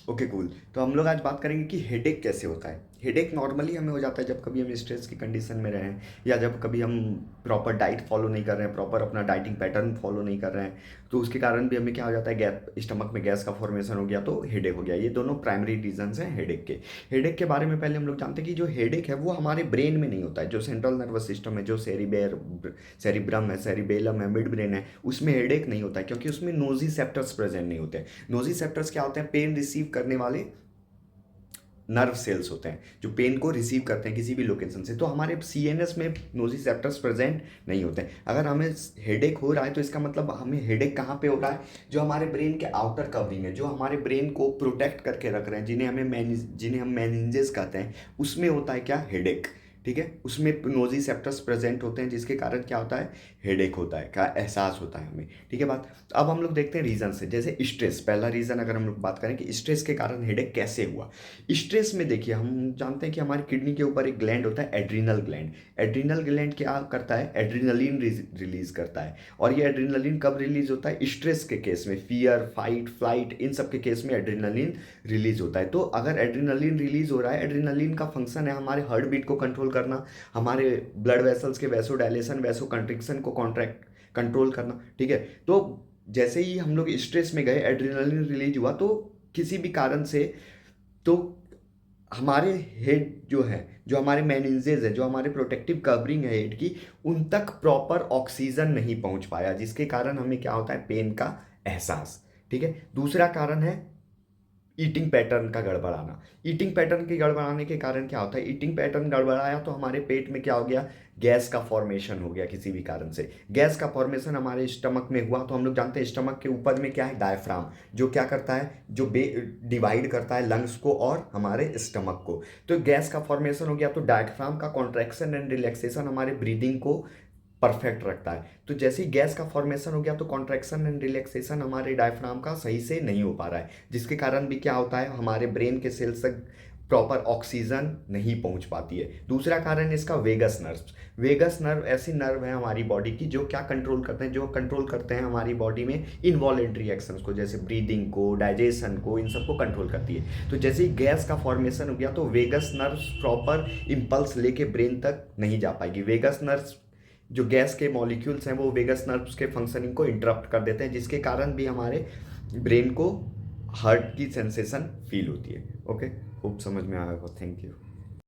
Okay cool. तो हम लोग आज बात करेंगे कि हेडेक कैसे होता है। हेडेक नॉर्मली हमें हो जाता है जब कभी हम स्ट्रेस की कंडीशन में रहें, या जब कभी हम प्रॉपर डाइट फॉलो नहीं कर रहे हैं, प्रॉपर अपना डाइटिंग पैटर्न फॉलो नहीं कर रहे हैं, तो उसके कारण भी हमें क्या हो जाता है, गैस स्टमक में गैस का फॉर्मेशन हो गया तो हेडेक हो गया। ये दोनों प्राइमरी रीजंस हैं हेडेक के। हेडेक के बारे में पहले हम लोग जानते हैं कि जो हेडेक है वो हमारे ब्रेन में नहीं होता है। जो सेंट्रल नर्वस सिस्टम है, जो सेरिब्रम है, सेरिबेलम है, मिड ब्रेन है, उसमें हेडेक नहीं होता है, क्योंकि उसमें नोजिसेप्टर्स प्रेजेंट नहीं होते हैं। नोजिसेप्टर्स क्या होते हैं? पेन रिसीव करने वाले नर्व सेल्स होते हैं जो पेन को रिसीव करते हैं किसी भी लोकेशन से। तो हमारे सीएनएस में नोजिसेप्टर्स प्रेजेंट नहीं होते हैं। अगर हमें हेडेक हो रहा है तो इसका मतलब हमें हेडेक कहाँ पे हो रहा है? जो हमारे ब्रेन के आउटर कवरिंग है, जो हमारे ब्रेन को प्रोटेक्ट करके रख रहे हैं, जिन्हें हम मेनिंजेस कहते हैं, उसमें होता है क्या? हेडेक। ठीक है, उसमें नोजिसेप्टर्स प्रेजेंट होते हैं, जिसके कारण क्या होता है? हेडेक होता है, का एहसास होता है हमें। ठीक है बात। अब हम लोग देखते हैं रीजन से। जैसे स्ट्रेस, पहला रीजन अगर हम लोग बात करें कि स्ट्रेस के कारण हेडेक कैसे हुआ। स्ट्रेस में देखिए, हम जानते हैं कि हमारी किडनी के ऊपर एक ग्लैंड होता है, एड्रिनल ग्लैंड। एड्रिनल ग्लैंड क्या करता है? एड्रिनलिन रिलीज करता है। और ये एड्रिनलिन कब रिलीज होता है? स्ट्रेस के केस में, फियर, फाइट, फ्लाइट, इन सब के केस में एड्रिनलिन रिलीज होता है। तो अगर एड्रिनलिन रिलीज हो रहा है, एड्रिनलिन का फंक्शन है हमारे हार्ट बीट को कंट्रोल करना, हमारे ब्लड वेसल्स के वैसो डायलेशन, वैसो कंट्रिक्शन को कॉन्ट्रैक्ट कंट्रोल करना। ठीक है, तो जैसे ही हम लोग स्ट्रेस में गए, एड्रिनलिन रिलीज हुआ, तो किसी भी कारण से, तो हमारे हेड जो है, जो हमारे मेनिंजेस है, जो हमारे प्रोटेक्टिव कवरिंग है हेड की, उन तक प्रॉपर ऑक्सीजन नहीं पहुंच पाया, जिसके कारण हमें क्या होता है? पेन का एहसास। ठीक है, दूसरा कारण है ईटिंग पैटर्न का गड़बड़ाना। ईटिंग पैटर्न के गड़बड़ाने के कारण क्या होता है? ईटिंग पैटर्न गड़बड़ाया तो हमारे पेट में क्या हो गया? गैस का फॉर्मेशन हो गया किसी भी कारण से। गैस का फॉर्मेशन हमारे स्टमक में हुआ, तो हम लोग जानते हैं स्टमक के ऊपर में क्या है? डायफ्राम, जो क्या करता है? जो डिवाइड करता है लंग्स को और हमारे स्टमक को। तो गैस का फॉर्मेशन हो गया, तो डायफ्राम का कॉन्ट्रैक्शन एंड रिलैक्सेशन हमारे ब्रीदिंग को परफेक्ट रखता है। तो जैसे ही गैस का फॉर्मेशन हो गया, तो कॉन्ट्रैक्शन एंड रिलैक्सेशन हमारे डायफ्राम का सही से नहीं हो पा रहा है, जिसके कारण भी क्या होता है? हमारे ब्रेन के सेल्स तक प्रॉपर ऑक्सीजन नहीं पहुंच पाती है। दूसरा कारण इसका वेगस नर्व। वेगस नर्व ऐसी नर्व है हमारी बॉडी की जो क्या कंट्रोल करते हैं? जो कंट्रोल करते हैं हमारी बॉडी में इनवॉलेंट्री एक्शंस को, जैसे ब्रीदिंग को, डाइजेशन को, इन सबको कंट्रोल करती है। तो जैसे ही गैस का फॉर्मेशन हो गया, तो वेगस नर्व प्रॉपर इंपल्स लेके ब्रेन तक नहीं जा पाएगी। वेगस नर्व, जो गैस के मॉलिक्यूल्स हैं, वो वेगस नर्व्स के फंक्शनिंग को इंटरप्ट कर देते हैं, जिसके कारण भी हमारे ब्रेन को हार्ट की सेंसेशन फील होती है। ओके, होप समझ में आया होगा। Thank you.